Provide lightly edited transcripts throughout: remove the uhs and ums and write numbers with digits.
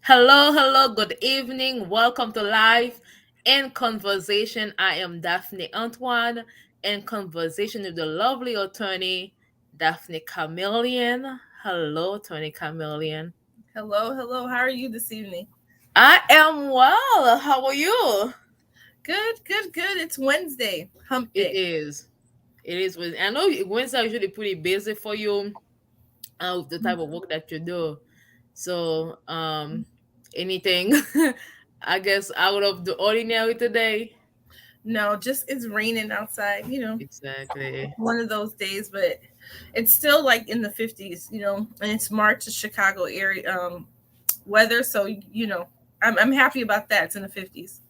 Hello, hello, good evening. Welcome to Live in Conversation. I am Daphnée Antoine in conversation with the lovely attorney Daphnée Camilien. Hello, attorney Camilien. Hello, hello. How are you this evening? I am well. How are you? Good, good, good. It's Wednesday, hump It day. is. It is. I know Wednesday are usually pretty busy for you with the type of work that you do. So, anything, I guess, out of the ordinary today? No, just it's raining outside, Exactly. one of those days, but it's still like in the 50s, and it's March in Chicago area weather, so I'm happy about that. It's in the 50s.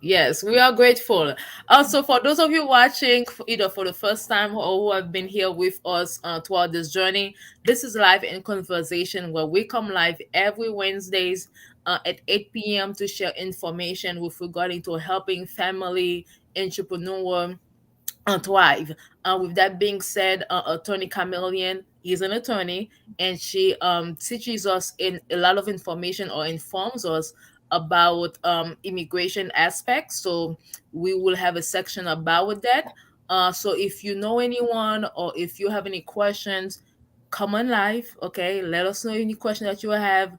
Yes, we are grateful. Also, for those of you watching either for the first time or who have been here with us throughout this journey, this is Live in Conversation where we come live every Wednesdays at 8 p.m. to share information with regarding to helping family, entrepreneur, thrive. With that being said, attorney Camilien is an attorney, and she teaches us in a lot of information or informs us about immigration aspects. So we will have a section about that. So if you know anyone or if you have any questions, come on live. Okay, let us know any question that you have.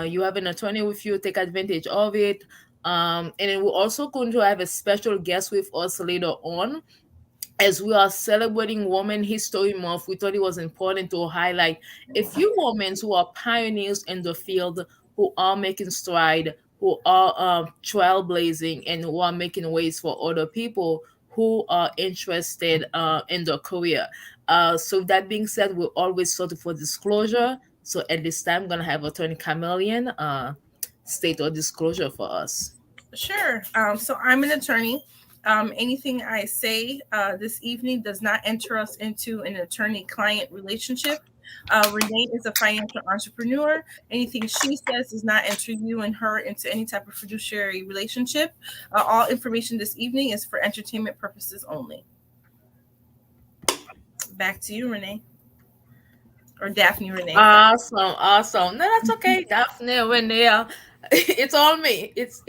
You have an attorney with you, take advantage of it. And then we're also going to have a special guest with us later on as we are celebrating Women History Month. We thought it was important to highlight a few women who are pioneers in the field, who are making stride, who are trailblazing, and who are making ways for other people who are interested in their career. So that being said, we're always sorting for disclosure. So at this time, I'm gonna have Attorney Camillion state or disclosure for us. Sure. So I'm an attorney. Anything I say this evening does not enter us into an attorney-client relationship. Renee is a financial entrepreneur. Anything she says does not enter you and her into any type of fiduciary relationship. All information this evening is for entertainment purposes only. Back to you, Renee, or Daphne Renee. Sorry. Awesome, awesome. No, that's okay. Daphne, when they are, it's all me. It's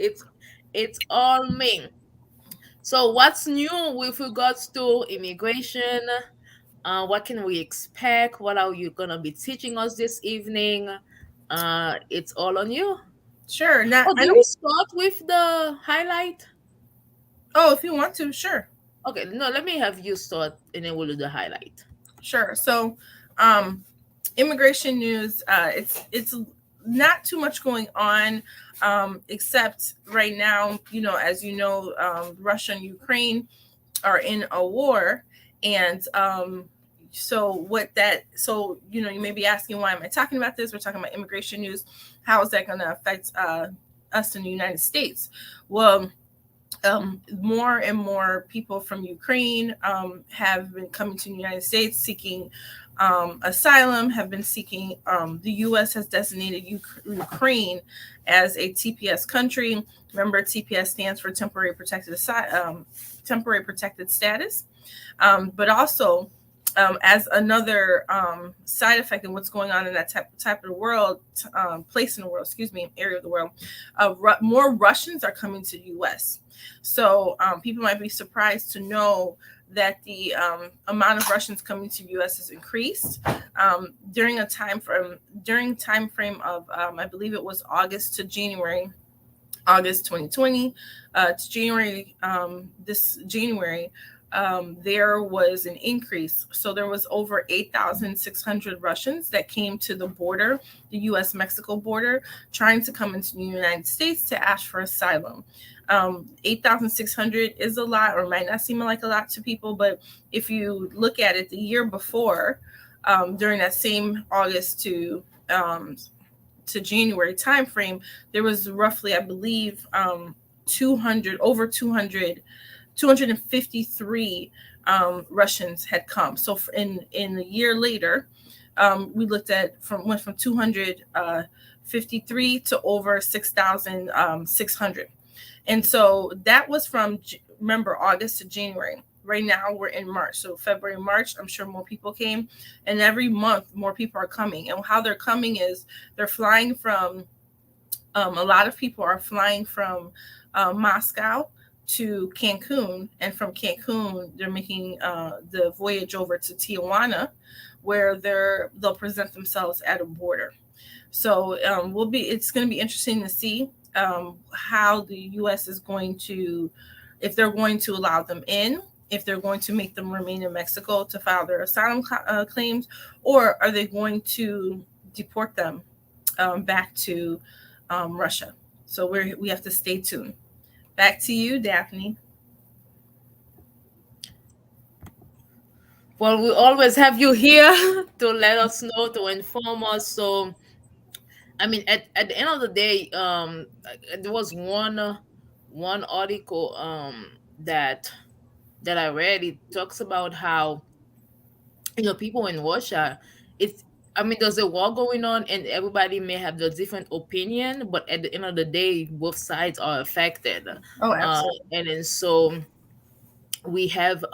all me. So, what's new with regards to immigration? What can we expect? What are you gonna be teaching us this evening? It's all on you. Sure. Not. Oh, I do we don't. start with the highlight? Oh, if you want to, sure. Okay, no, let me have you start, and then we'll do the highlight. Sure. So, um, immigration news. It's not too much going on, except right now. As you know, Russia and Ukraine are in a war, and so what that. So you may be asking, why am I talking about this? We're talking about immigration news. How is that going to affect us in the United States? Well, more and more people from Ukraine have been coming to the United States seeking asylum, have been seeking. The U.S. has designated Ukraine as a TPS country. Remember, TPS stands for temporary protected status. But also, as another side effect in what's going on in that type of the world, place in the world, excuse me, area of the world, more Russians are coming to the U.S. So people might be surprised to know that the amount of Russians coming to the U.S. has increased during time frame of I believe it was August to January. August 2020 to January, this January, there was an increase. So there was over 8,600 Russians that came to the border, the U.S.-Mexico border, trying to come into the United States to ask for asylum. 8,600 is a lot, or might not seem like a lot to people, but if you look at it the year before, during that same August to January timeframe, there was roughly, I believe, 253 Russians had come. So in a year later, we looked at went from 253 to over 6,600. And so that was from, remember, August to January. Right now we're in March. So February, March, I'm sure more people came. And every month more people are coming. And how they're coming is they're flying from A lot of people are flying from Moscow to Cancun, and from Cancun, they're making the voyage over to Tijuana, where they'll present themselves at a border. So it's going to be interesting to see how the U.S. is going to, if they're going to allow them in, if they're going to make them remain in Mexico to file their asylum claims, or are they going to deport them back to Russia. So we have to stay tuned. Back to you, Daphnée. Well, we always have you here to let us know, to inform us. So, I mean, at the end of the day, there was one article that I read. It talks about how, people in Russia, it's, I mean, there's a war going on, and everybody may have the different opinion, but at the end of the day, both sides are affected. Oh, absolutely. And then so we have,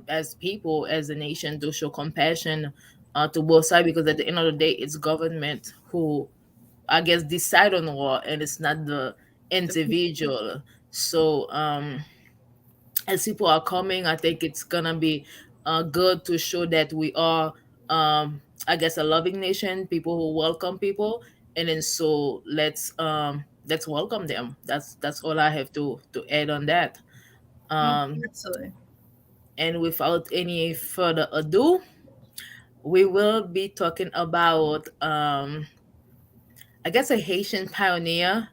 as people, as a nation, to show compassion to both sides, because at the end of the day, it's government who, I guess, decide on war, and it's not the individual. So as people are coming, I think it's gonna be good to show that we are, I guess, a loving nation, people who welcome people, and then so let's welcome them. That's all I have to add on that. Oh, Um, absolutely. and without any further ado, we will be talking about, I guess, a Haitian pioneer.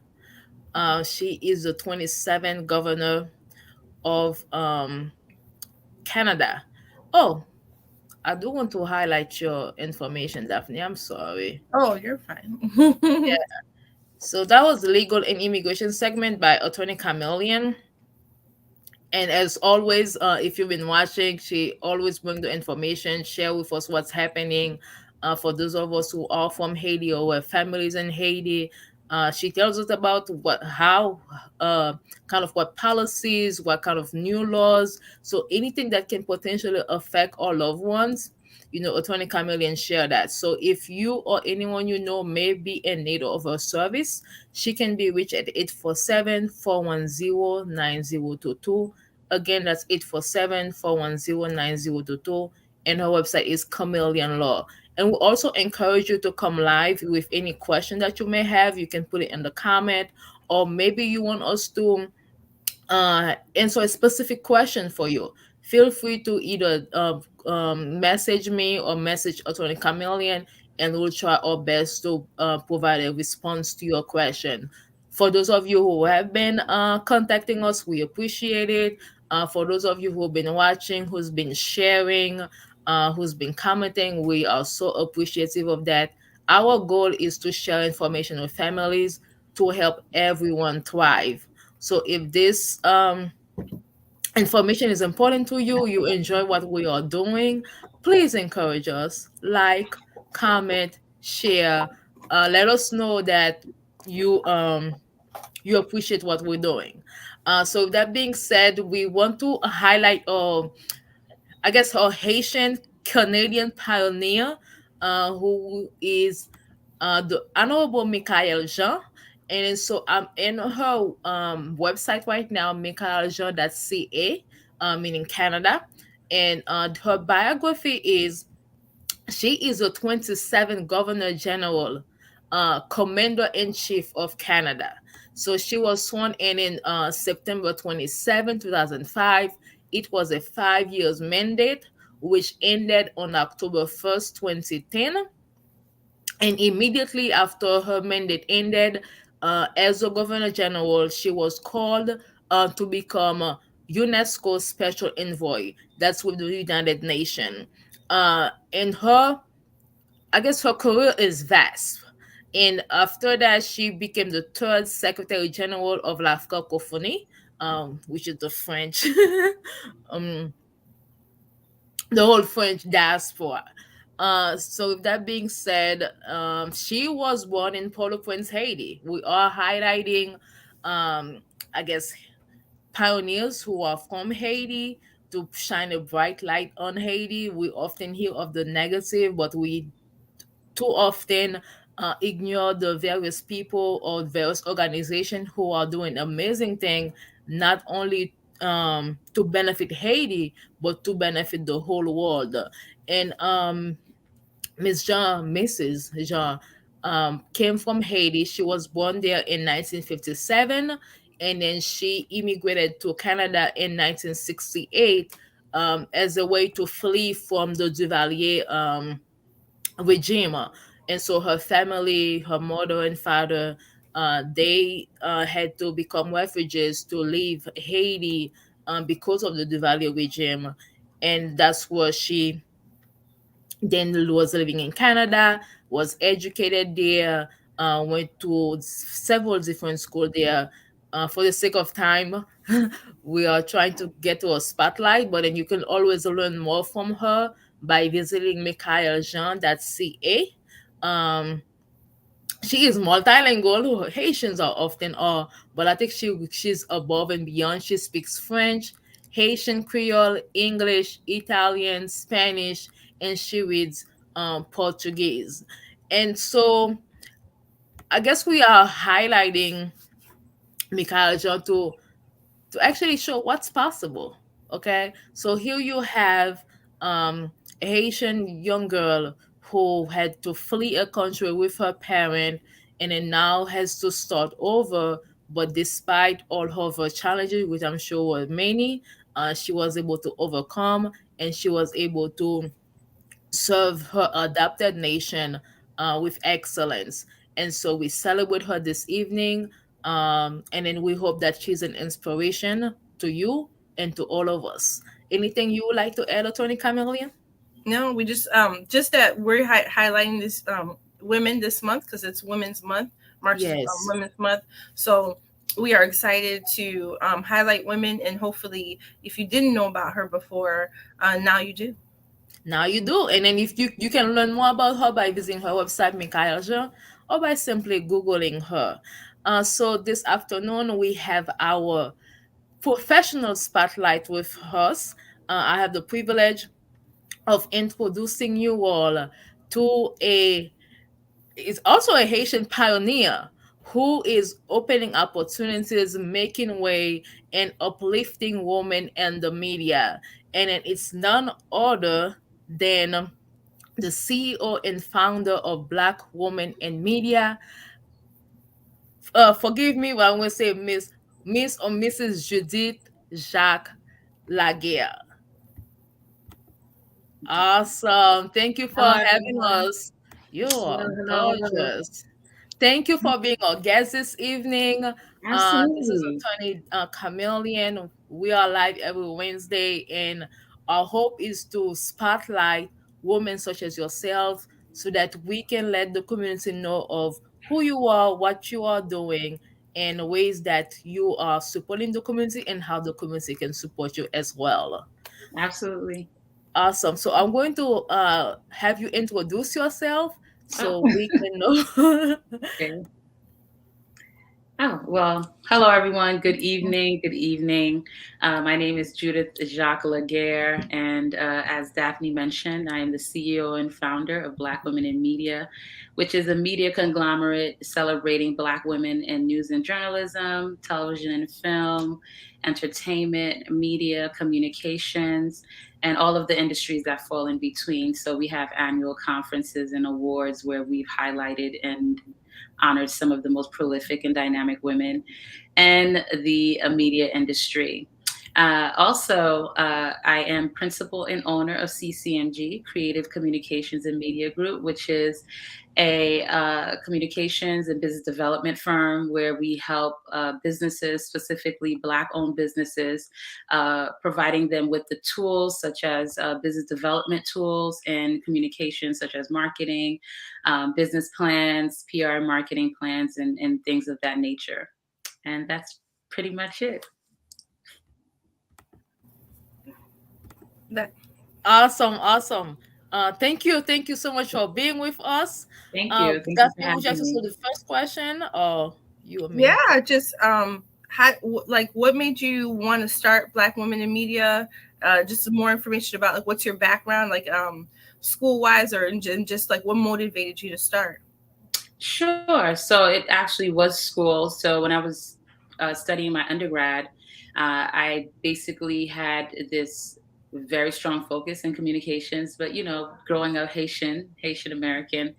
She is the 27th governor of Canada. Oh, I do want to highlight your information, Daphnée. I'm sorry. Oh, you're fine. Yeah. So that was the legal and immigration segment by Attorney Camilien. And as always, if you've been watching, she always bring the information, share with us what's happening. For those of us who are from Haiti or have families in Haiti, she tells us about kind of what policies, what kind of new laws. So anything that can potentially affect our loved ones, Attorney Camillion share that. So if you or anyone you know may be in need of a service, she can be reached at 847-410-9022. Again, that's 847-410-9022. And her website is Camillion Law. And we also encourage you to come live with any question that you may have. You can put it in the comment, or maybe you want us to answer a specific question for you. Feel free to either message me or message Attorney Camillion, and we'll try our best to provide a response to your question. For those of you who have been contacting us, we appreciate it. For those of you who have been watching, who's been sharing, who's been commenting, we are so appreciative of that. Our goal is to share information with families to help everyone thrive. So if this information is important to you, you enjoy what we are doing, please encourage us, like, comment, share. Let us know that you appreciate what we're doing. So that being said, we want to highlight, I guess, our Haitian Canadian pioneer, who is the Honourable Michaëlle Jean. And so I'm in her website right now, michaellejean.ca, meaning Canada. And her biography is, she is the 27th Governor General, Commander in Chief of Canada. So she was sworn in September 27, 2005. It was a 5 years mandate, which ended on October 1st, 2010. And immediately after her mandate ended, as a Governor General, she was called to become a UNESCO Special Envoy. That's with the United Nations. And I guess her career is vast. And after that, she became the third Secretary General of La Francophonie, which is the French, um, the whole French diaspora. So with that being said, she was born in Port-au-Prince, Haiti. We are highlighting, I guess, pioneers who are from Haiti to shine a bright light on Haiti. We often hear of the negative, but we too often ignore the various people or various organizations who are doing amazing thing, not only to benefit Haiti, but to benefit the whole world. And Mrs. Jean, came from Haiti. She was born there in 1957, and then she immigrated to Canada in 1968 as a way to flee from the Duvalier regime. And so her family, her mother and father, they had to become refugees to leave Haiti because of the Duvalier regime. And that's where she then was living in Canada, was educated there, went to several different schools there. For the sake of time, we are trying to get to a spotlight, but then you can always learn more from her by visiting Michaëlle.ca. She is multilingual. Haitians are often are, but I think she's above and beyond. She speaks French, Haitian Creole, English, Italian, Spanish, and she reads Portuguese. And so I guess we are highlighting Michaëlle Jean to actually show what's possible. Okay, so here you have a Haitian young girl who had to flee a country with her parent and then now has to start over. But despite all of her challenges, which I'm sure were many, she was able to overcome, and she was able to serve her adopted nation with excellence. And so we celebrate her this evening. And then we hope that she's an inspiration to you and to all of us. Anything you would like to add, Attorney Camilien? No, we just that we're highlighting this women this month because it's Women's Month. March is Yes. Women's Month, so we are excited to highlight women, and hopefully, if you didn't know about her before, now you do. Now you do. And then if you can learn more about her by visiting her website, Michaëlle Jean, or by simply Googling her. So this afternoon we have our professional spotlight with us. I have the privilege of introducing you all to a is also a Haitian pioneer who is opening opportunities, making way, and uplifting women in the media. And it's none other than the CEO and founder of Black Women in Media. Forgive me, but I'm going to say Miss or Mrs. Judith Jacques Laguerre. Awesome. Thank you for Hello, having everyone. us. You Hello, are hello, hello. gorgeous. Thank you for being our guest this evening. This is Absolutely. Attorney Camilien. We are live every Wednesday, and our hope is to spotlight women such as yourself so that we can let the community know of who you are, what you are doing, and ways that you are supporting the community and how the community can support you as well. Absolutely. Awesome. So I'm going to have you introduce yourself Oh, so we can know. okay. Oh, well, hello, everyone. Good evening. Good evening. My name is Judith Jacques Laguerre, and as Daphnée mentioned, I am the CEO and founder of Black Women in Media, which is a media conglomerate celebrating Black women in news and journalism, television and film, entertainment, media, communications, and all of the industries that fall in between. So we have annual conferences and awards where we've highlighted and honored some of the most prolific and dynamic women in the media industry. I am principal and owner of CCMG, Creative Communications and Media Group, which is a communications and business development firm where we help businesses, specifically Black-owned businesses, providing them with the tools such as business development tools and communications such as marketing, business plans, PR marketing plans, and things of that nature. And that's pretty much it. That Awesome, awesome. Thank you so much for being with us. Thank you. Thank you for Daphne, would you like having to me. say the first question, or you or me? yeah, just like what made you want to start Black Women in Media? Just some more information about like what's your background, like school wise, or just like what motivated you to start. Sure. So it actually was school. So when I was studying my undergrad, I basically had this very strong focus in communications. But growing up Haitian American,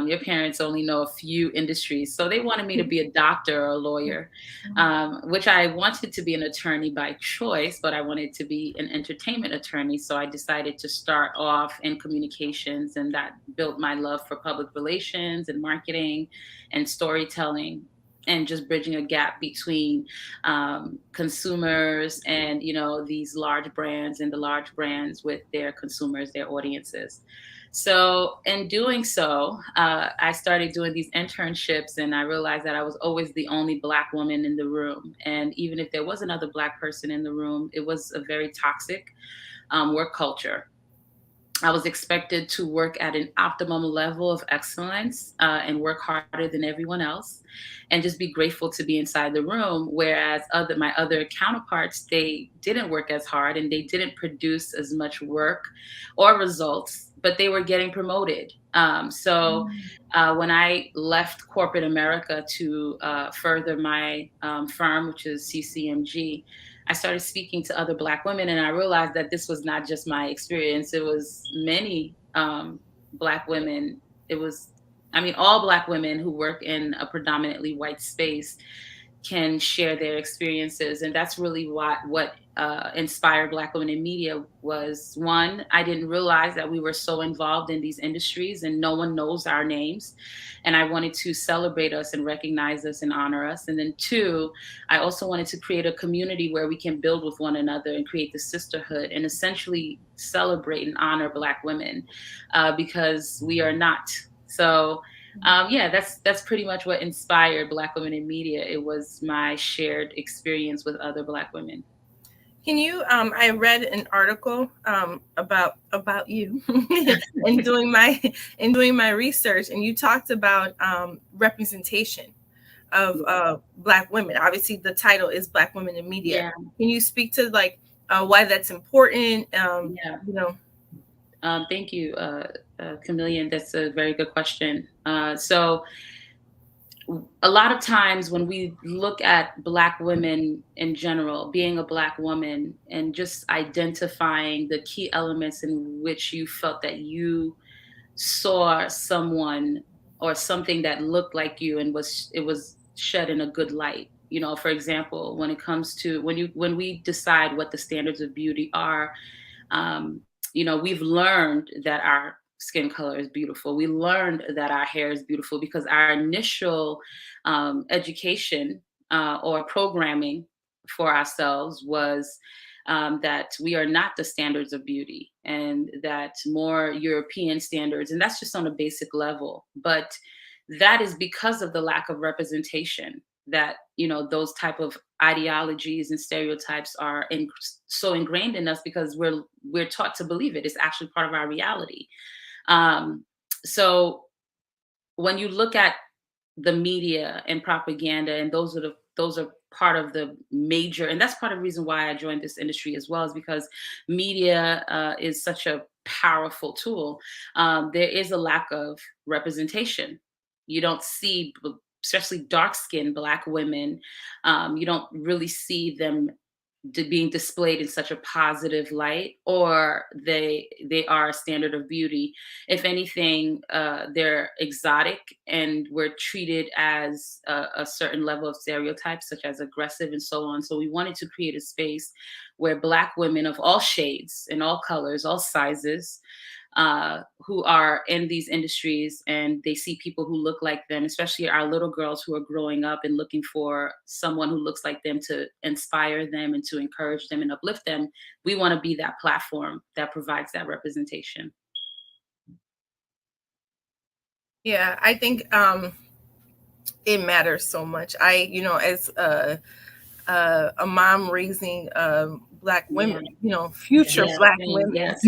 your parents only know a few industries, so they wanted me to be a doctor or a lawyer, which I wanted to be an attorney by choice, but I wanted to be an entertainment attorney. So I decided to start off in communications, and that built my love for public relations and marketing and storytelling, and just bridging a gap between consumers and these large brands, and the large brands with their consumers, their audiences. So in doing so, I started doing these internships, and I realized that I was always the only Black woman in the room. And even if there was another Black person in the room, it was a very toxic work culture. I was expected to work at an optimum level of excellence, and work harder than everyone else, and just be grateful to be inside the room. Whereas my other counterparts, they didn't work as hard, and they didn't produce as much work or results, but they were getting promoted. When I left corporate America to further my firm, which is CCMG, I started speaking to other Black women, and I realized that this was not just my experience. It was many Black women. All Black women who work in a predominantly white space can share their experiences. And that's really what inspired Black Women in Media was, one, I didn't realize that we were so involved in these industries and no one knows our names. And I wanted to celebrate us and recognize us and honor us. And then two, I also wanted to create a community where we can build with one another and create the sisterhood and essentially celebrate and honor Black women, because we are not. So that's pretty much what inspired Black Women in Media. It was my shared experience with other Black women. Can you? I read an article about you in doing my research, and you talked about representation of Black women. Obviously, the title is Black Women in Media. Yeah. Can you speak to why that's important? Thank you, Camilien. That's a very good question. So a lot of times when we look at Black women in general, being a Black woman and just identifying the key elements in which you felt that you saw someone or something that looked like you and it was shed in a good light. For example, when it comes to when we decide what the standards of beauty are, we've learned that our skin color is beautiful. We learned that our hair is beautiful because our initial education or programming for ourselves was that we are not the standards of beauty, and that more European standards, and that's just on a basic level. But that is because of the lack of representation that those type of ideologies and stereotypes are so ingrained in us, because we're taught to believe it. It's actually part of our reality. So when you look at the media and propaganda, and those are part of the major, and that's part of the reason why I joined this industry as well, is because media is such a powerful tool. There is a lack of representation. You don't see, especially dark-skinned Black women, you don't really see them being displayed in such a positive light, or they are a standard of beauty. If anything, they're exotic, and we're treated as a certain level of stereotypes, such as aggressive and so on. So we wanted to create a space where Black women of all shades and all colors, all sizes, who are in these industries, and they see people who look like them, especially our little girls who are growing up and looking for someone who looks like them to inspire them and to encourage them and uplift them. We want to be that platform that provides that representation. Yeah, I think it matters so much. As a mom raising Black women, future Black women. Yes.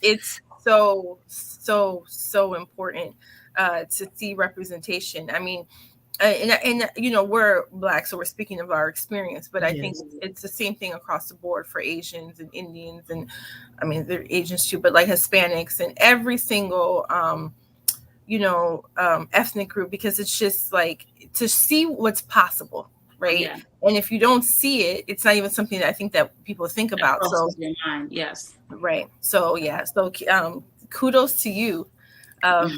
It's so important to see representation. I mean, and we're Black, so we're speaking of our experience, but I think it's the same thing across the board for Asians and Indians, and I mean they're Asians too, but like Hispanics and every single ethnic group, because it's just like to see what's possible, right? Yeah. And if you don't see it, it's not even something that I think that people think about. So your mind, yes. Right. So yeah. So kudos to you for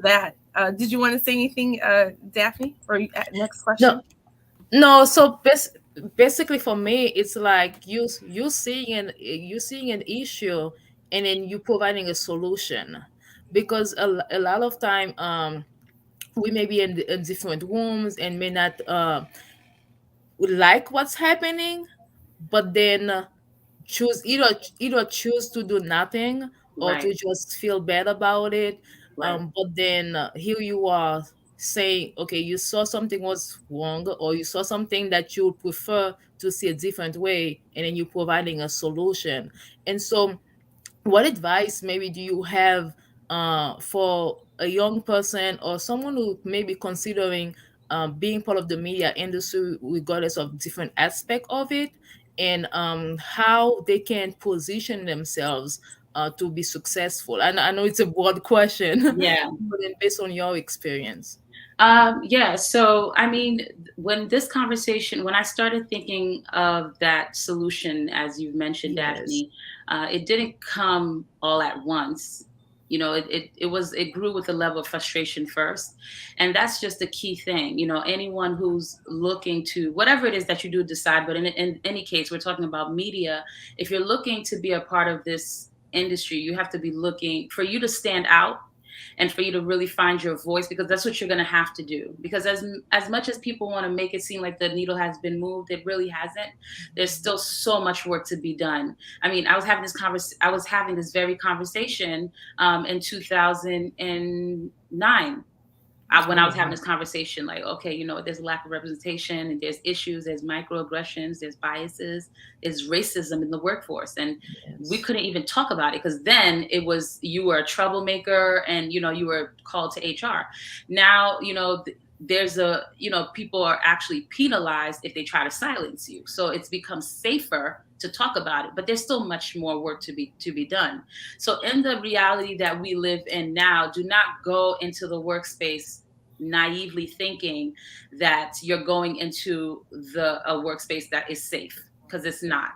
that. Did you want to say anything, Daphnée? Or next question? No. So basically, for me, it's like you seeing an issue, and then you providing a solution, because a lot of time we may be in different rooms and may not like what's happening, but then choose either choose to do nothing or Right. to just feel bad about it. Right. But then here you are saying, okay, you saw something was wrong, or you saw something that you would prefer to see a different way, and then you're providing a solution. And so what advice maybe do you have for a young person or someone who may be considering being part of the media industry, regardless of different aspect of it, and how they can position themselves to be successful? And I know it's a broad question, Yeah. but then based on your experience. Yeah. So, I mean, when I started thinking of that solution, as you've mentioned, Yes. Daphnée, it didn't come all at once. It grew with a level of frustration first. And that's just the key thing. Anyone who's looking to, whatever it is that you do decide, but in any case, we're talking about media. If you're looking to be a part of this industry, you have to be looking for you to stand out and for you to really find your voice, because that's what you're going to have to do. Because as much as people want to make it seem like the needle has been moved, it really hasn't. There's still so much work to be done. I mean, I was having this very conversation in 2009. When I was having this conversation, like, okay, there's a lack of representation, and there's issues, there's microaggressions, there's biases, there's racism in the workforce. And we couldn't even talk about it, because then it was, you were a troublemaker and, you were called to HR. Now, there's people are actually penalized if they try to silence you. So it's become safer to talk about it, but there's still much more work to be done. So in the reality that we live in now, do not go into the workspace naively thinking that you're going into a workspace that is safe, because it's not.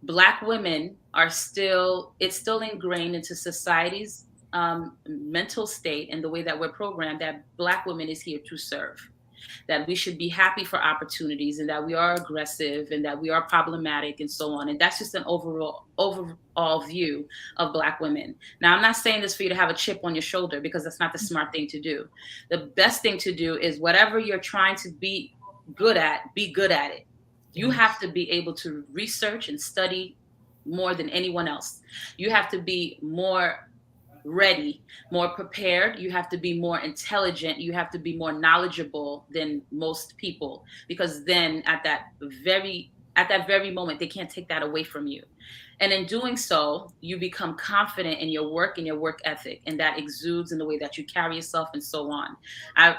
Black women it's still ingrained into society's mental state and the way that we're programmed, that Black women is here to serve, that we should be happy for opportunities, and that we are aggressive, and that we are problematic, and so on. And that's just an overall view of Black women. Now, I'm not saying this for you to have a chip on your shoulder, because that's not the smart thing to do. The best thing to do is, whatever you're trying to be good at, be good at it. You have to be able to research and study more than anyone else. You have to be more ready, more prepared. You have to be more intelligent. You have to be more knowledgeable than most people, because then at that very moment, they can't take that away from you. And in doing so, you become confident in your work and your work ethic, and that exudes in the way that you carry yourself, and so on. I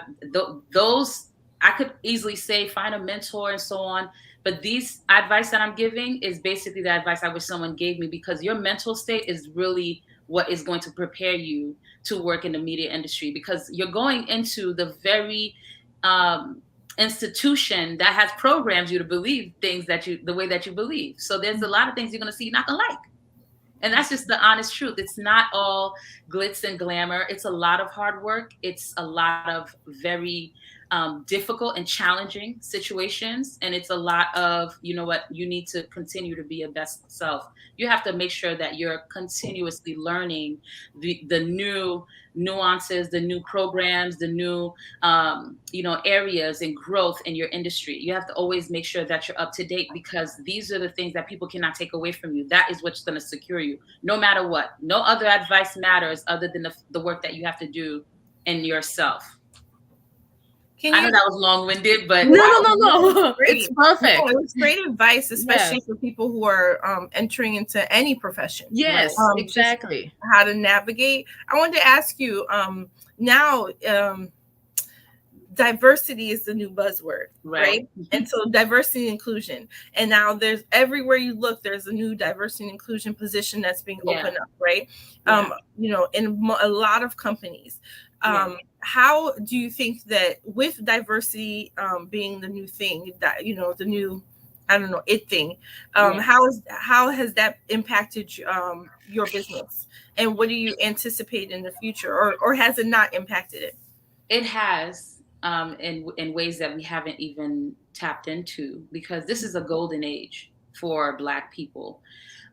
could easily say find a mentor and so on, but these advice that I'm giving is basically the advice I wish someone gave me, because your mental state is really what is going to prepare you to work in the media industry, because you're going into the very institution that has programmed you to believe things the way that you believe. So there's a lot of things you're going to see you're not going to like. And that's just the honest truth. It's not all glitz and glamour. It's a lot of hard work. It's a lot of very difficult and challenging situations. And it's a lot of, you need to continue to be your best self. You have to make sure that you're continuously learning the new nuances, the new programs, the new, areas and growth in your industry. You have to always make sure that you're up to date, because these are the things that people cannot take away from you. That is what's going to secure you, no matter what. No other advice matters other than the work that you have to do in yourself. I know that was long-winded, but no. It's perfect. No, it's great advice, especially for people who are entering into any profession. Yes, exactly. How to navigate. I wanted to ask you now. diversity is the new buzzword, right? And so diversity and inclusion. And now there's everywhere you look, there's a new diversity and inclusion position that's being opened up, right? You know, in a lot of companies. How do you think that with diversity being the new thing, that, you know, the new, I don't know, it thing, how has that impacted your business? And what do you anticipate in the future, or has it not impacted it? It has, in ways that we haven't even tapped into, because this is a golden age for Black people.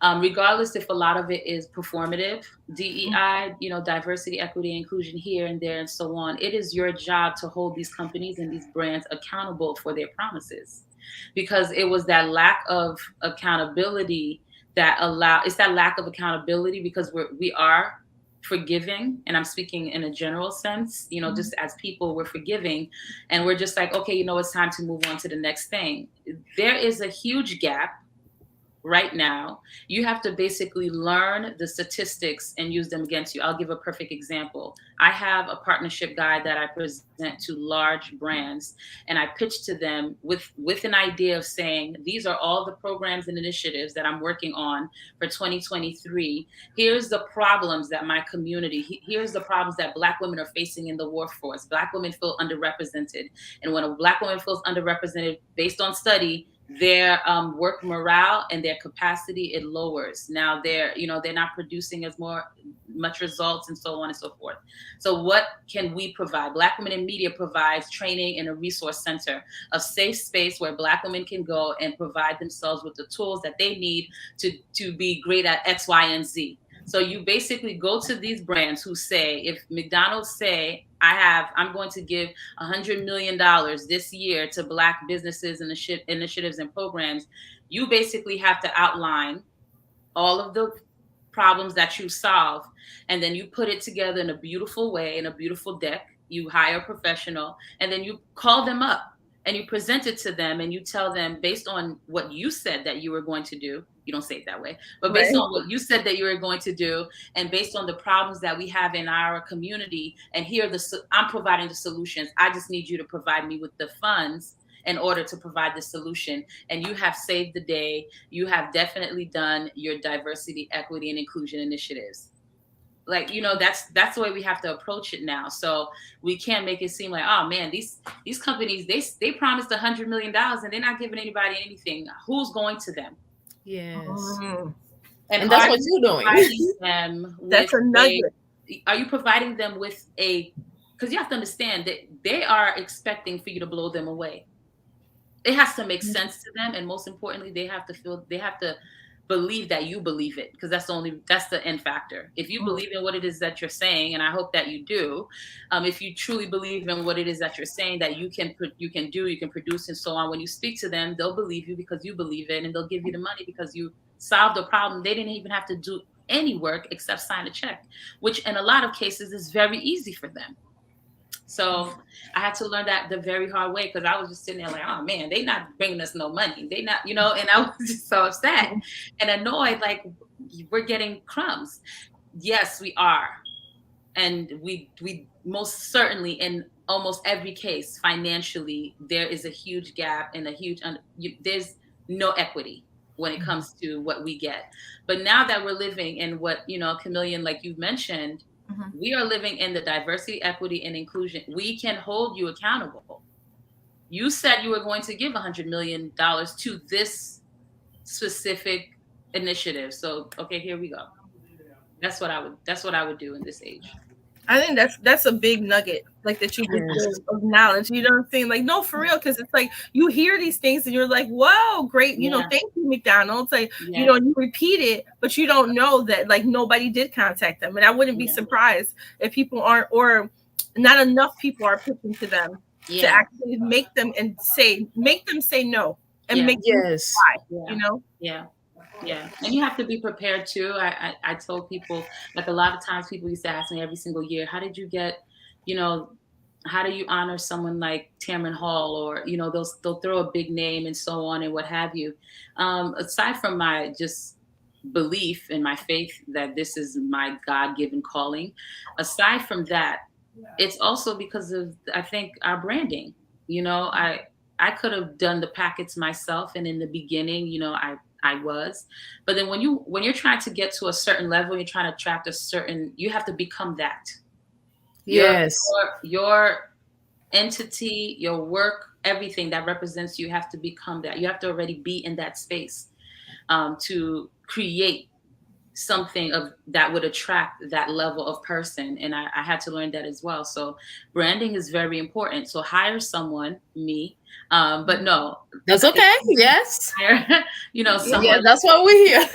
Regardless if a lot of it is performative, DEI, you know, diversity, equity, inclusion here and there and so on, it is your job to hold these companies and these brands accountable for their promises. Because it was that lack of accountability it's that lack of accountability, because we are forgiving, and I'm speaking in a general sense, you know, just as people, we're forgiving, and we're just like, okay, you know, it's time to move on to the next thing. There is a huge gap right now. You have to basically learn the statistics and use them against you. I'll give a perfect example. I have a partnership guide that I present to large brands, and I pitch to them with an idea of saying, these are all the programs and initiatives that I'm working on for 2023. Here's the problems that my community, here's the problems that Black women are facing in the workforce. Black women feel underrepresented. And when a Black woman feels underrepresented, based on study, their work morale and their capacity, it lowers. Now they're not producing as much results, and so on and so forth. So what can we provide? Black Women in Media provides training in a resource center, a safe space where Black women can go and provide themselves with the tools that they need to be great at X, Y, and Z. So you basically go to these brands who say, if McDonald's say, I'm going to give $100 million this year to Black businesses and initiatives and programs, you basically have to outline all of the problems that you solve, and then you put it together in a beautiful way, in a beautiful deck. You hire a professional, and then you call them up and you present it to them, and you tell them, based on what you said that you were going to do, you don't say it that way, but based on what you said that you were going to do, and based on the problems that we have in our community, and I'm providing the solutions. I just need you to provide me with the funds in order to provide the solution. And you have saved the day. You have definitely done your diversity, equity, and inclusion initiatives. Like, you know, that's the way we have to approach it now. So we can't make it seem like, oh man, these companies, they promised $100 million and they're not giving anybody anything. Who's going to them? Yes. And that's what you're doing. That's a nugget. Are you providing them with because you have to understand that they are expecting for you to blow them away. It has to make sense to them. And most importantly, they have to believe that you believe it, because that's the end factor. If you believe in what it is that you're saying, and I hope that you do, if you truly believe in what it is that you're saying that you can produce and so on, when you speak to them, they'll believe you because you believe it, and they'll give you the money because you solved a problem. They didn't even have to do any work except sign a check, which in a lot of cases is very easy for them. So I had to learn that the very hard way, because I was just sitting there like, oh man, they not bringing us no money. They not, you know, and I was just so upset and annoyed, like, we're getting crumbs. Yes, we are. And we most certainly, in almost every case, financially, there is a huge gap and there's no equity when it comes to what we get. But now that we're living in what, you know, Camilien, like you've mentioned, we are living in the diversity, equity, and inclusion. We can hold you accountable. You said you were going to give $100 million to this specific initiative. So, okay, here we go. That's what I would do in this age. I think that's a big nugget, like, that you of knowledge. You know what I'm saying? Like, no, for real, because it's like you hear these things and you're like, whoa, great, you know, thank you, McDonald's. Like, you know, you repeat it, but you don't know that, like, nobody did contact them. And I wouldn't be surprised if people aren't, or not enough people are pitching to them to actually make them say no and make them why, you know? Yeah. And you have to be prepared too. I told people, like, a lot of times people used to ask me every single year, how did you get, you know, how do you honor someone like Tamron Hall, or, you know, they'll throw a big name and so on and what have you. Aside from my just belief in my faith that this is my God-given calling, aside from that, it's also because of, I think, our branding. You know, I could have done the packets myself, and in the beginning, you know, I was, but then when you're trying to get to a certain level, you're trying to attract a certain, you have to become that. Your Yes. your entity, your work, everything that represents you have to become that. You have to already be in that space to create something of that would attract that level of person. And I had to learn that as well. So branding is very important. So hire someone, me, but no, That's okay. Yes. hire, you know, Yeah, someone that's what we hear.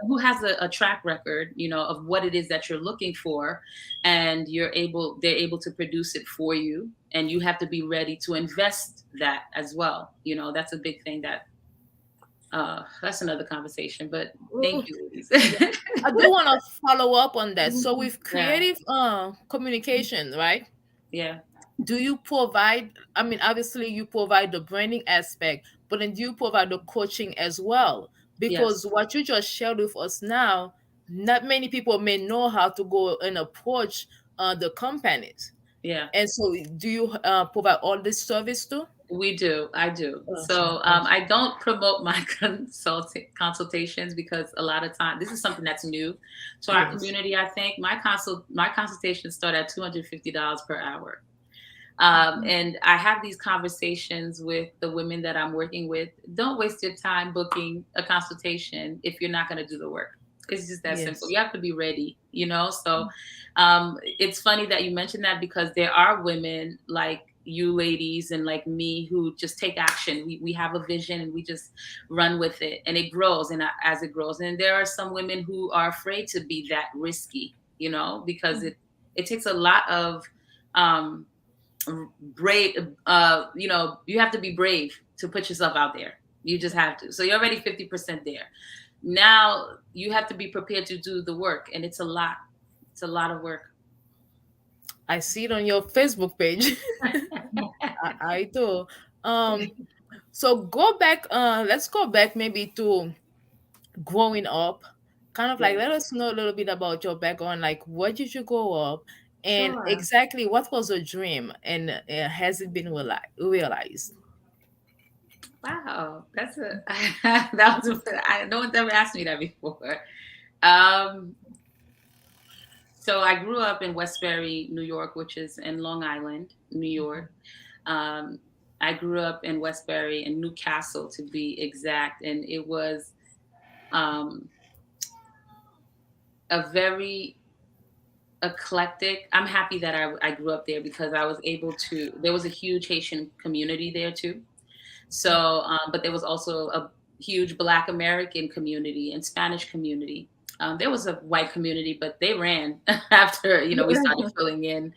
who has a track record, you know, of what it is that you're looking for, and they're able to produce it for you, and you have to be ready to invest that as well. You know, that's a big thing that that's another conversation, but thank you, Louise. Yeah. I do want to follow up on that. So with Yeah, creative communication, right? yeah, Do you provide, I mean, obviously you provide the branding aspect, but then do you provide the coaching as well? Because yes, what you just shared with us now, not many people may know how to go and approach the companies. yeah. And so do you provide all this service too? We do. I do. Awesome. So Awesome. I don't promote my consultations because a lot of time this is something that's new to our Yes. community. I think my consultations start at $250 per hour. And I have these conversations with the women that I'm working with. Don't waste your time booking a consultation if you're not going to do the work. It's just that simple. Yes. You have to be ready, you know? So it's funny that you mentioned that because there are women like you ladies and like me who just take action. We have a vision and we just run with it, and it grows. And as it grows, and there are some women who are afraid to be that risky, you know, because it takes a lot of um, brave, you know, you have to be brave to put yourself out there. You just have to. So you're already 50% there. Now you have to be prepared to do the work, and it's a lot. It's a lot of work. I see it on your Facebook page. I do. Um, so go back, let's go back maybe to growing up. Kind of like Yeah, let us know a little bit about your background, like where did you grow up and sure. exactly what was a dream and has it been realized? Wow, that's a that was no one's ever asked me that before. Um, so I grew up in Westbury, New York, which is in Long Island, New York. Um, I grew up in Westbury and Newcastle to be exact, and it was um, a very eclectic. I'm happy that I grew up there because I was able to. There was a huge Haitian community there too. So, but there was also a huge Black American community and Spanish community. There was a white community, but they ran after we started filling in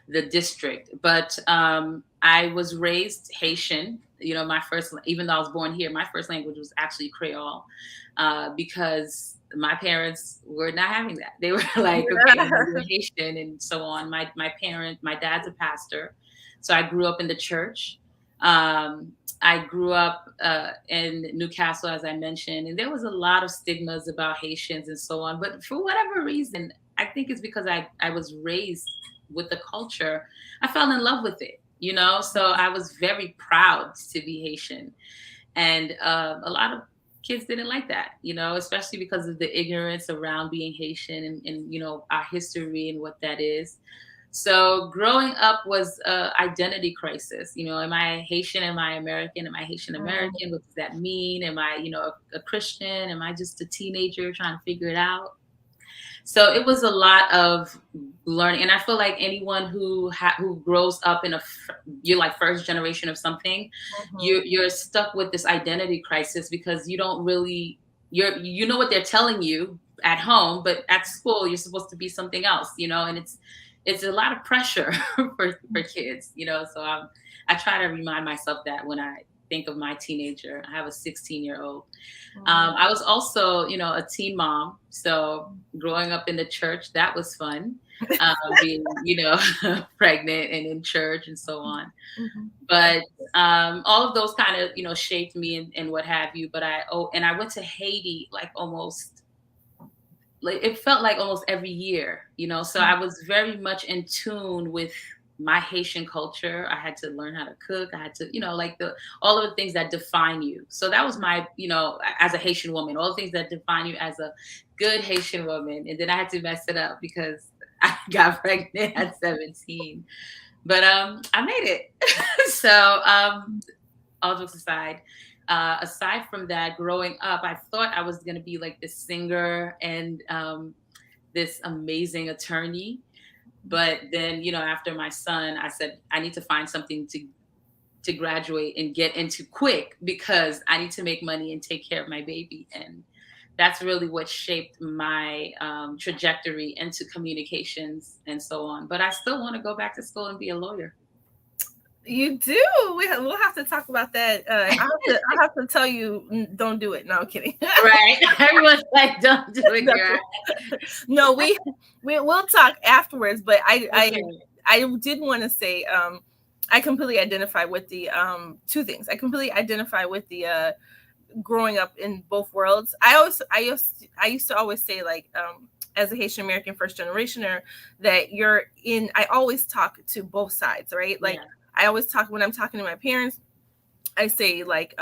the district. But I was raised Haitian. You know, my first, even though I was born here, my first language was actually Creole, because my parents were not having that. They were like, okay, you're Haitian and so on. My dad's a pastor, so I grew up in the church. I grew up in Newcastle, as I mentioned, and there was a lot of stigmas about Haitians and so on. But for whatever reason, I think it's because I was raised with the culture. I fell in love with it, so I was very proud to be Haitian. And a lot of kids didn't like that, especially because of the ignorance around being Haitian and our history and what that is. So growing up was a identity crisis. Am I Haitian? Am I American? Am I Haitian American? What does that mean? Am I, a Christian? Am I just a teenager trying to figure it out? So it was a lot of learning, and I feel like anyone who grows up in you're like first generation of something, you're stuck with this identity crisis because you don't really you know what they're telling you at home, but at school you're supposed to be something else, and it's a lot of pressure for kids, So I try to remind myself that when I think of my teenager. I have a 16-year-old. I was also, a teen mom. So growing up in the church, that was fun. Being, pregnant and in church and so on. But all of those kind of, shaped me and what have you. But I went to Haiti like almost like it felt like almost every year, you know. So I was very much in tune with my Haitian culture. I had to learn how to cook. I had to, you know, like all of the things that define you. So that was my, you know, as a Haitian woman, all the things that define you as a good Haitian woman. And then I had to mess it up because I got pregnant at 17. But I made it. So all jokes aside from that, growing up, I thought I was going to be like this singer and this amazing attorney. But then, you know, after my son, I said, I need to find something to graduate and get into quick because I need to make money and take care of my baby. And that's really what shaped my trajectory into communications and so on. But I still want to go back to school and be a lawyer. You do. We'll have to talk about that. I have to tell you, don't do it. No, I'm kidding. Right. Everyone's like, don't do it, girl. No, we'll talk afterwards. But I did want to say, I completely identify with the two things. I completely identify with the growing up in both worlds. I used to always say, like, as a Haitian American first generationer, that I always talk to both sides, right? Like, yeah. I always talk when I'm talking to my parents, I say, like,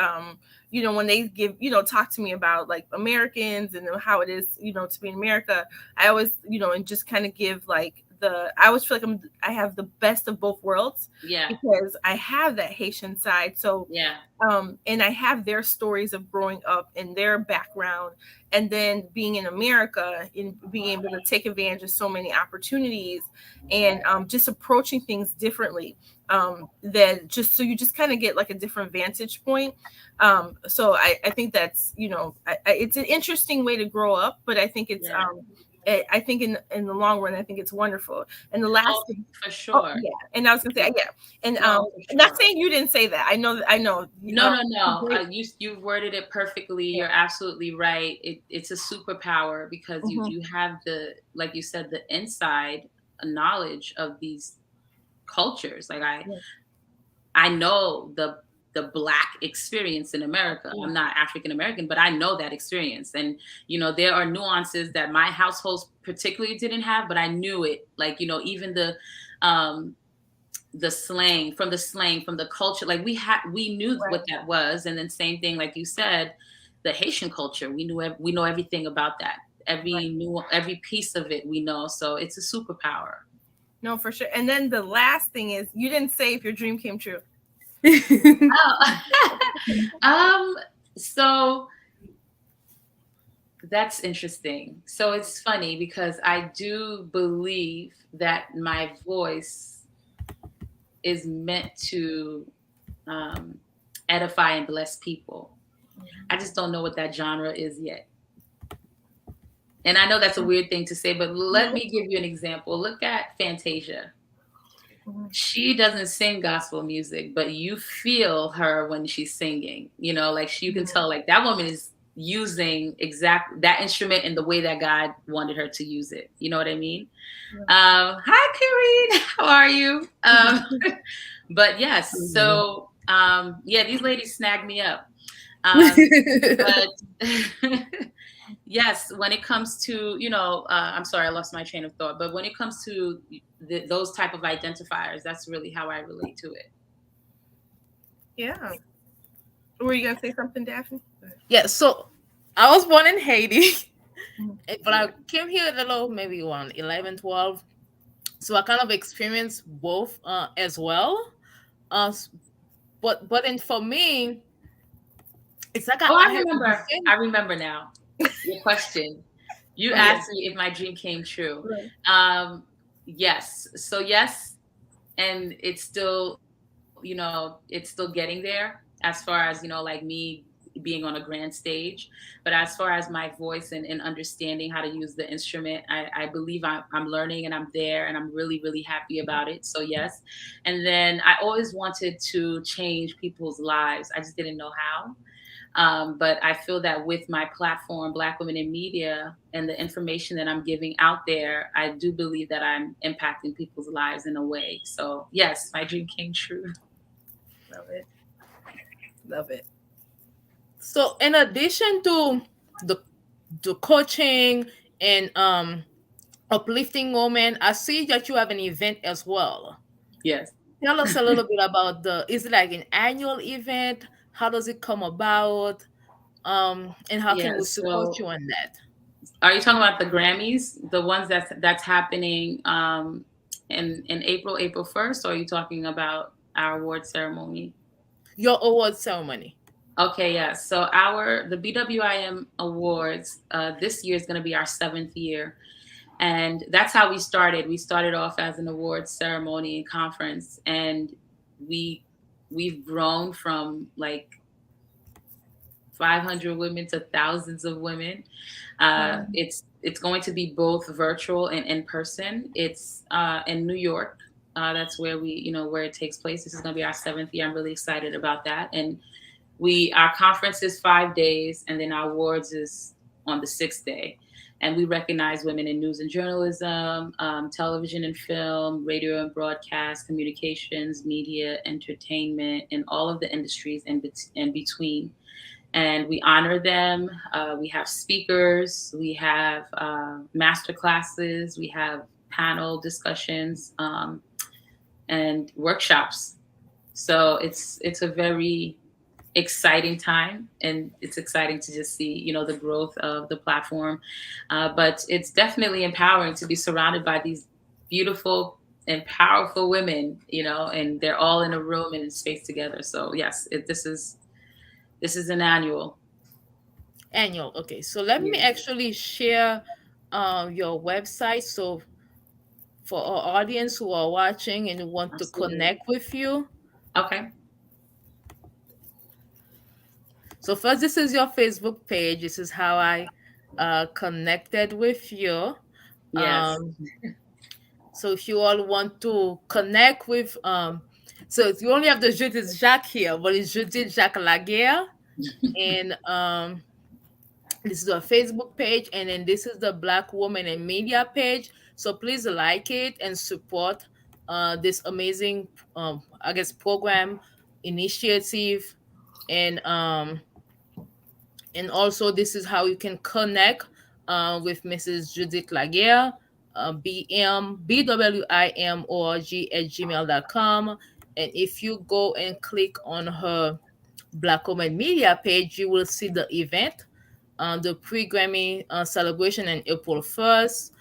you know, when they give, you know, talk to me about like Americans and how it is, you know, to be in America, I always, you know, and just kind of give like I always feel like I have the best of both worlds. Yeah. Because I have that Haitian side. So, yeah. And I have their stories of growing up and their background, and then being in America and being able to take advantage of so many opportunities and just approaching things differently. That just so you just kind of get like a different vantage point. So I think that's, you know, it's an interesting way to grow up, but I think it's I think in the long run, I think it's wonderful. And the last thing, for sure, yeah. And I was gonna say, yeah, and sure. Not saying you didn't say that. I know. No. You worded it perfectly. Yeah. You're absolutely right. It's a superpower because you have the, like you said, the inside knowledge of these cultures. Like I know the Black experience in America. I'm not African American, but I know that experience. And, you know, there are nuances that my households particularly didn't have, but I knew it. Like, you know, even the slang, from the culture, like we knew what that was. And then same thing, like you said, the Haitian culture, we know everything about that. Every piece of it we know. So it's a superpower. No, for sure. And then the last thing is, you didn't say if your dream came true. So that's interesting. So it's funny because I do believe that my voice is meant to edify and bless people. I just don't know what that genre is yet. And I know that's a weird thing to say, but let me give you an example. Look at Fantasia. She doesn't sing gospel music, but you feel her when she's singing, you know, like you can tell like that woman is using that instrument in the way that God wanted her to use it. You know what I mean? Hi, Karine, how are you? But yes, so these ladies snagged me up. But yes, when it comes to, you know, I'm sorry, I lost my train of thought. But when it comes to those type of identifiers, that's really how I relate to it. Yeah. Were you going to say something, Daphnée? Yeah, so I was born in Haiti, but I came here at maybe 11, 12. So I kind of experienced both as well. But then for me, it's like I remember now your question. You asked me if my dream came true. Right. Yes. So yes, and it's still, you know, it's still getting there as far as, you know, like me being on a grand stage. But as far as my voice and understanding how to use the instrument, I believe I'm learning and I'm there and I'm really, really happy about it. So yes. And then I always wanted to change people's lives. I just didn't know how. But I feel that with my platform, Black Women in Media, and the information that I'm giving out there, I do believe that I'm impacting people's lives in a way. So yes, my dream came true. Love it. Love it. So in addition to the coaching and uplifting women. I see that you have an event as well. Yes. Tell us a little bit about is it like an annual event? How does it come about? And how can we Yes. support So you on that? are you talking about the Grammys, the ones that's happening in April 1st, or are you talking about our award ceremony? Your award ceremony. Okay, yeah. So the BWIM Awards this year is going to be our 7th year, and that's how we started. We started off as an awards ceremony and conference, and we we've grown from like 500 women to thousands of women. Wow. It's going to be both virtual and in person. It's in New York. That's where where it takes place. This is going to be our 7th year. I'm really excited about that. And our conference is 5 days, and then our awards is on the 6th day. And we recognize women in news and journalism, television and film, radio and broadcast, communications, media, entertainment, and all of the industries in between. And we honor them. We have speakers, we have master classes, we have panel discussions, and workshops. So it's a very exciting time, and it's exciting to just see the growth of the platform. But it's definitely empowering to be surrounded by these beautiful and powerful women, and they're all in a room and in space together. So yes, this is an annual. Annual. Okay. So let me Yeah, actually share your website. So for our audience who are watching and want to absolutely. connect with you. Okay. So first, this is your Facebook page. This is how I connected with you. Yes. Um, so if you all want to connect with, so you only have the Judith Jacques here, but it's Judith Jacques Laguerre, and this is our Facebook page, and then this is the Black Woman in Media page. So please like it and support this amazing, I guess, program initiative, and also this is how you can connect with Mrs. Judith Laguerre, BWIM.org@gmail.com. And if you go and click on her Black Woman Media page, you will see the event, the pre-Grammy celebration on April 1st.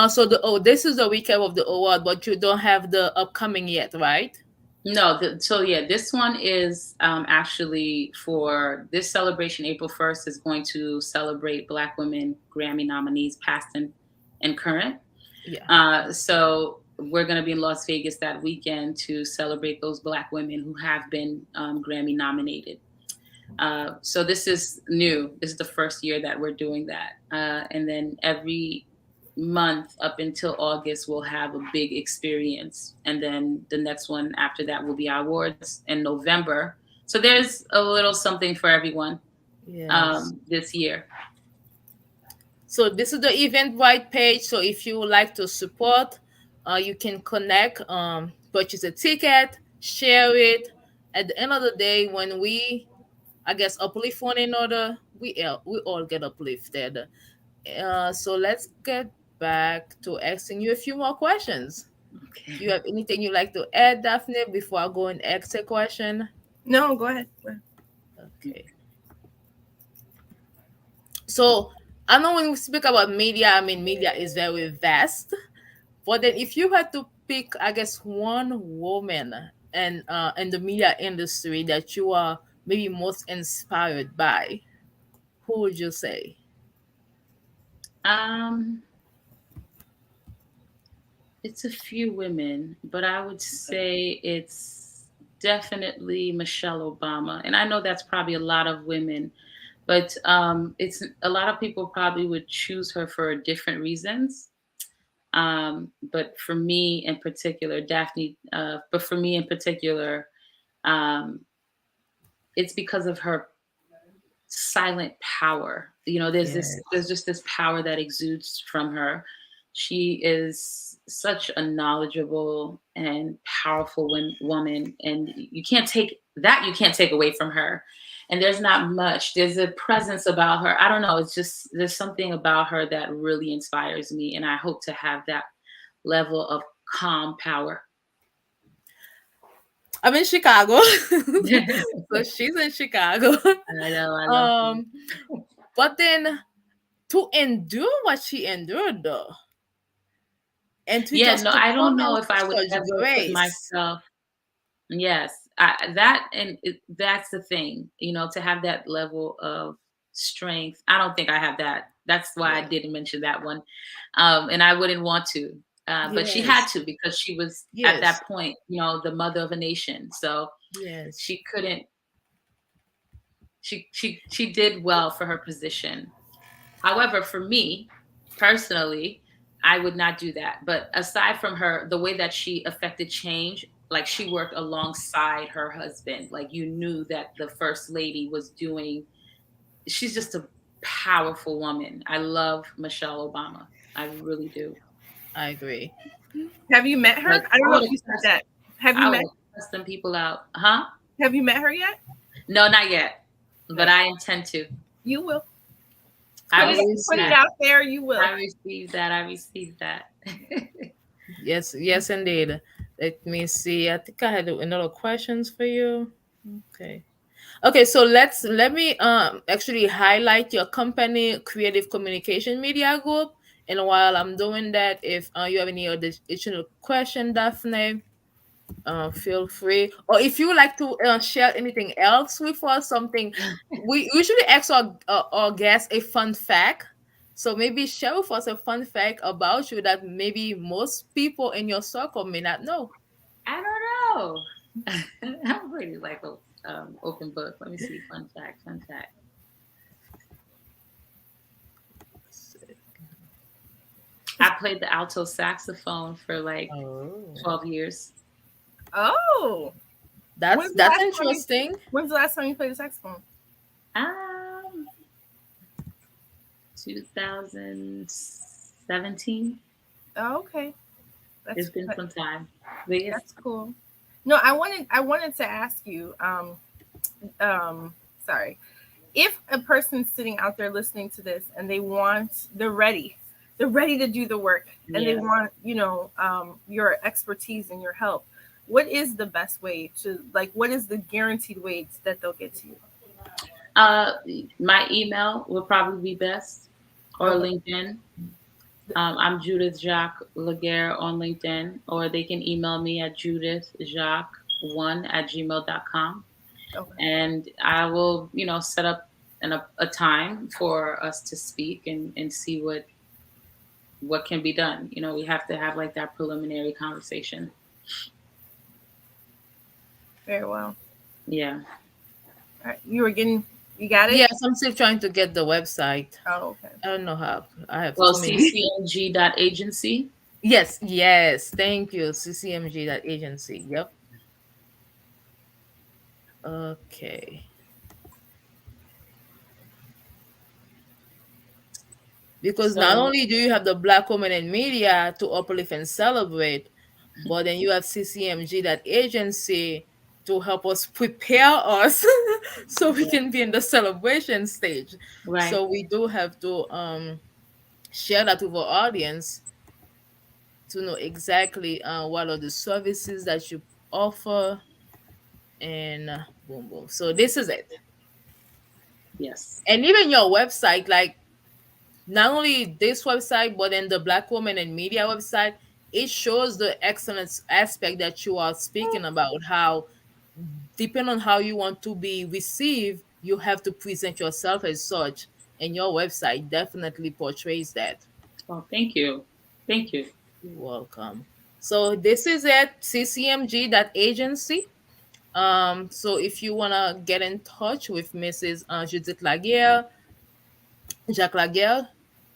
So this is the recap of the award, but you don't have the upcoming yet, right? No, so yeah, this one is actually for this celebration. April 1st is going to celebrate Black women Grammy nominees, past and current. Yeah. So we're going to be in Las Vegas that weekend to celebrate those Black women who have been Grammy nominated. So this is new. This is the first year that we're doing that. And then every month up until August, we'll have a big experience. And then the next one after that will be our awards in November. So there's a little something for everyone Yes. this year. So this is the Eventbrite page. So if you would like to support, you can connect, purchase a ticket, share it. At the end of the day, when we, I guess, uplift one another, we all get uplifted. So let's get back to asking you a few more questions. Okay. Do you have anything you'd like to add, Daphnée, before I go and ask a question? No, go ahead. Okay. So I know when we speak about media, I mean, media is very vast. But then if you had to pick, I guess, one woman and in the media industry that you are maybe most inspired by, who would you say? It's a few women, but I would say it's definitely Michelle Obama. And I know that's probably a lot of women, but it's a lot of people probably would choose her for different reasons. But for me in particular, Daphnée, but for me in particular, um, it's because of her silent power. There's just this power that exudes from her. She is such a knowledgeable and powerful woman, and you can't take away from her. and there's not much. There's a presence about her. I don't know. It's just there's something about her that really inspires me, and I hope to have that level of calm power. I'm in Chicago. So she's in Chicago. I know. I love you. But then to endure what she endured though, and to Yeah, just no, to I don't come know out if I would with such ever put grace. myself. Yes, that's the thing, to have that level of strength. I don't think I have that. That's why I Yeah. didn't mention that one. And I wouldn't want to. But she had Yes. to because she was at Yes. that point, the mother of a nation. So Yes. she couldn't, she did well for her position. However, for me personally, I would not do that. But aside from her, the way that she affected change, like she worked alongside her husband, like you knew that the first lady was doing, she's just a powerful woman. I love Michelle Obama. I really do. I agree. Have you met Like her? I don't I know would if have you said that. Have you I met? would have cussed them people out. Huh? Have you met her yet? No, not yet. But No. I intend to. You will. I Oh, we Put it see. received that. out there. You will. I received that. I received that. Yes, yes, indeed. Let me see. I think I had another questions for you. Okay. Okay, so let me actually highlight your company Creative Communication Media Group. And while I'm doing that, if you have any additional question, Daphne, feel free. Or if you would like to share anything else with us, something we usually ask our guests a fun fact. So maybe share with us a fun fact about you that maybe most people in your circle may not know. I don't know. I'm really like a open book. Let me see. Fun fact. Fun fact. I played the alto saxophone for like Oh, 12 years. Oh. that's When's the that's last time you? interesting. When's the last time you played the saxophone? Um, 2017. Oh, okay. It's been some time. But yes. That's cool. No, I wanted to ask you. Sorry. If a person's sitting out there listening to this and they're ready to do the work, and they Yeah. want, your expertise and your help, what is the best way to, like, what is the guaranteed way that they'll get to you? Uh, my email would probably be best, or Okay. LinkedIn. I'm Judith Jacques Laguerre on LinkedIn, or they can email me at judithjacques1@gmail.com. Okay. And I will, set up a time for us to speak and see what can be done. We have to have like that preliminary conversation. Very well. Yeah. All right. You got it? Yes, I'm still trying to get the website. Oh, okay. I don't know how. I have Well, so many. ccmg.agency. Yes, yes. Thank you. CCMG that agency. Yep. Okay. Because not So only do you have the Black women in media to uplift and celebrate, but then you have CCMG that agency to help us prepare us so we yeah, can be in the celebration stage. right. So we do have to share that with our audience to know exactly what are the services that you offer, and boom boom. So this is it. Yes. And even your website, like not only this website but then the Black woman in media website, it shows the excellence aspect that you are speaking about, how depending on how you want to be received, you have to present yourself as such, and your website definitely portrays that. Well, thank you. Thank you. You're welcome. So this is it, ccmg that agency. So if you want to get in touch with Mrs. Judith Laguerre, Jacques Laguerre,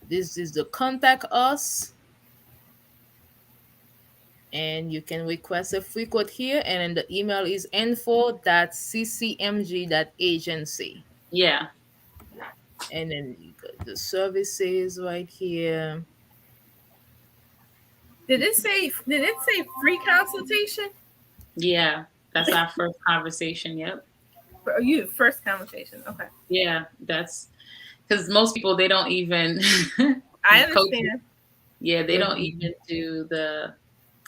this is the contact us, and you can request a free quote here, and then the email is info.ccmg.agency, Yeah. and then you got the services right here. Did it say free consultation? Yeah. That's our first conversation. Yep. For you, first conversation. Okay. Yeah, that's because most people they don't even I coaches. understand. Yeah, they don't Mhm. even do the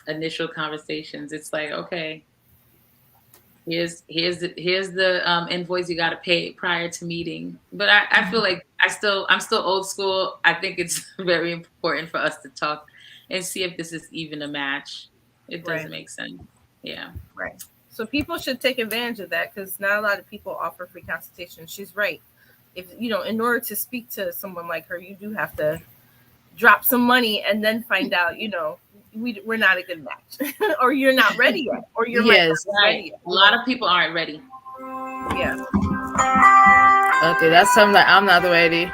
initial conversations. It's like, okay, here's the invoice you got to pay prior to meeting. But I feel like I'm still old school. I think it's very important for us to talk and see if this is even a match. It Right. doesn't make sense. Yeah. Right. So people should take advantage of that because not a lot of people offer free consultations. She's right. If in order to speak to someone like her, you do have to drop some money and then find out, we're not a good match, or you're not ready yet, or you might not Yes. be Right. ready yet. A lot of people aren't ready. Yeah. Okay, that's something that I'm not ready.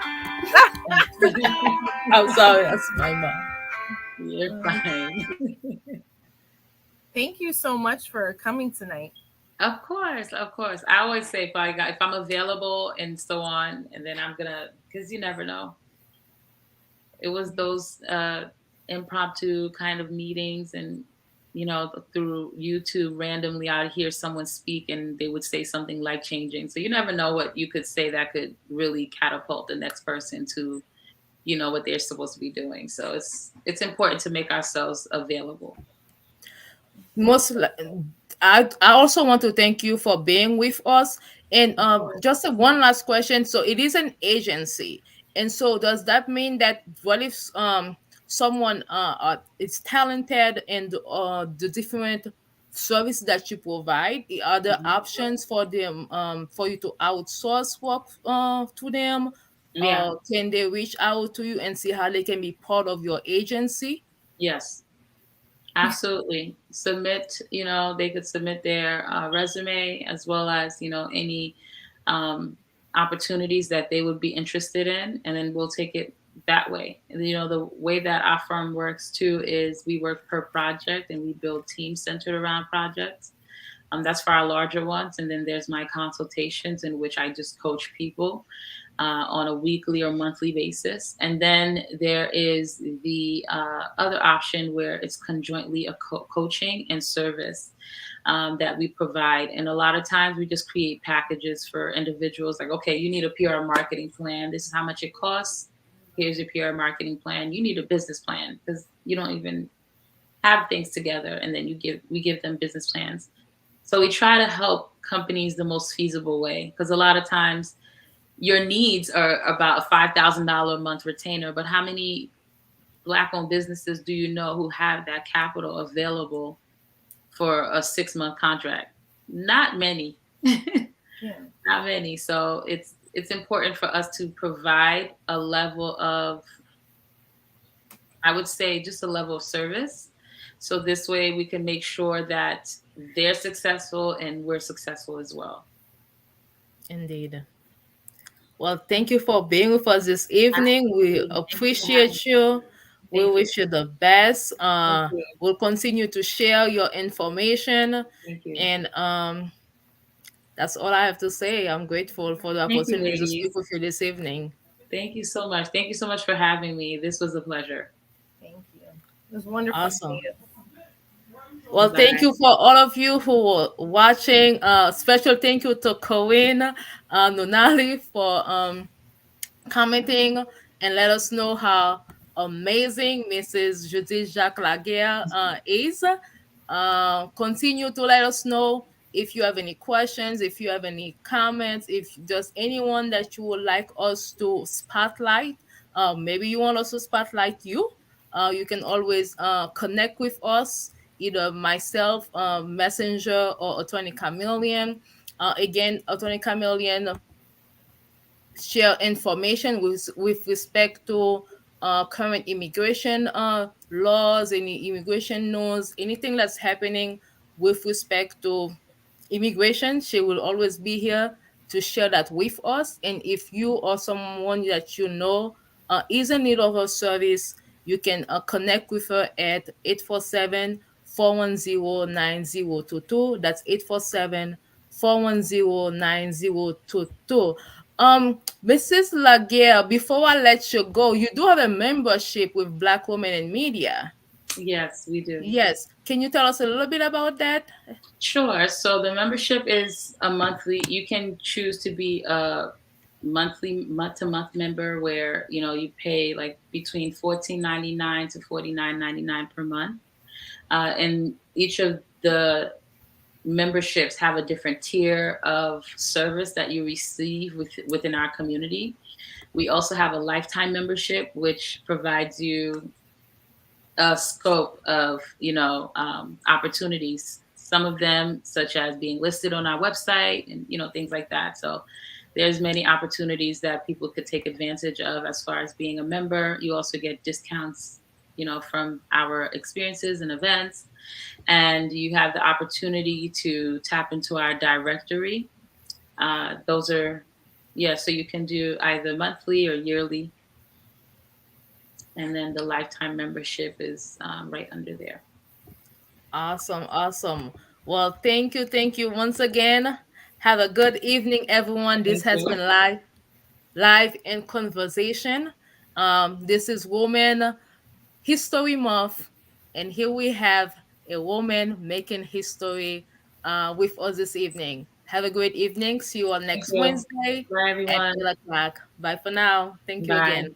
I'm sorry, that's my mom. You're fine. Thank you so much for coming tonight. Of course, of course. I always say if I'm available and so on, and then I'm gonna because you never know. It was those impromptu kind of meetings, and through YouTube, randomly I'd hear someone speak, and they would say something life changing. So you never know what you could say that could really catapult the next person to what they're supposed to be doing. So it's important to make ourselves available. most li- I also want to thank you for being with us. And Of course. just one last question. So it is an agency, and so does that mean that what if someone is talented and the different service that you provide, the other Mhm. options for them, for you to outsource work to them, Yeah. can they reach out to you and see how they can be part of your agency? Yes. Absolutely. They could submit their resume as well as, any um, opportunities that they would be interested in, and then we'll take it that way. And, the way that our firm works too is we work per project and we build teams centered around projects. That's for our larger ones. And then there's my consultations in which I just coach people on a weekly or monthly basis. And then there is the other option where it's conjointly a coaching and service that we provide. And a lot of times we just create packages for individuals like, okay, you need a PR marketing plan. This is how much it costs. Here's your PR marketing plan. You need a business plan because you don't even have things together. And then we give them business plans. So we try to help companies the most feasible way because a lot of times your needs are about a $5,000 a month retainer, but how many Black-owned businesses do you know who have that capital available for a 6-month contract? Not many. Yeah. Not many. So it's important for us to provide a level of, I would say, just a level of service. So this way we can make sure that they're successful and we're successful as well. Indeed. Well, thank you for being with us this evening. We Absolutely. Thank you for having me. appreciate you. We Thank you. wish you the best. Thank you. We'll continue to share your information. Thank you. And that's all I have to say. I'm grateful for the Thank you, opportunity to speak ladies. with you this evening. Thank you so much. Thank you so much for having me. This was a pleasure. Thank you. It was wonderful to Awesome. see you. Well, thank Bye. you for all of you who were watching. Special thank you to Corinne Nunali for commenting and let us know how amazing Mrs. Judith Jacques Laguerre is. Continue to let us know if you have any questions, if you have any comments, if there's anyone that you would like us to spotlight. Maybe you want us to spotlight you. You can always connect with us, either myself, Messenger, or Attorney Camilien. Again, Attorney Camilien share information with respect to current immigration laws, any immigration laws, anything that's happening with respect to immigration. She will always be here to share that with us. And if you or someone that you know is in need of a service, you can connect with her at 847-410-9022. That's 847-410-9022. Mrs. Laguerre, before I let you go, you do have a membership with Black Women in Media. Yes, we do. Yes. Can you tell us a little bit about that? Sure. So the membership is a monthly. You can choose to be a monthly, month to month member, where you pay like between 14.99 to 49.99 per month, and each of the memberships have a different tier of service that you receive within our community. We also have a lifetime membership, which provides you a scope of opportunities. Some of them, such as being listed on our website and things like that. So there's many opportunities that people could take advantage of as far as being a member. You also get discounts, from our experiences and events, and you have the opportunity to tap into our directory. Those are, yeah, so you can do either monthly or yearly, and then the lifetime membership is right under there. Awesome, awesome. Well, thank you once again. Have a good evening, everyone. This Thank has you. been live in conversation. This is Woman History Month, and here we have a woman making history with us this evening. Have a great evening. See you all Thank next you. Wednesday Bye, at everyone. 8 o'clock. Bye for now. Thank you Bye. again.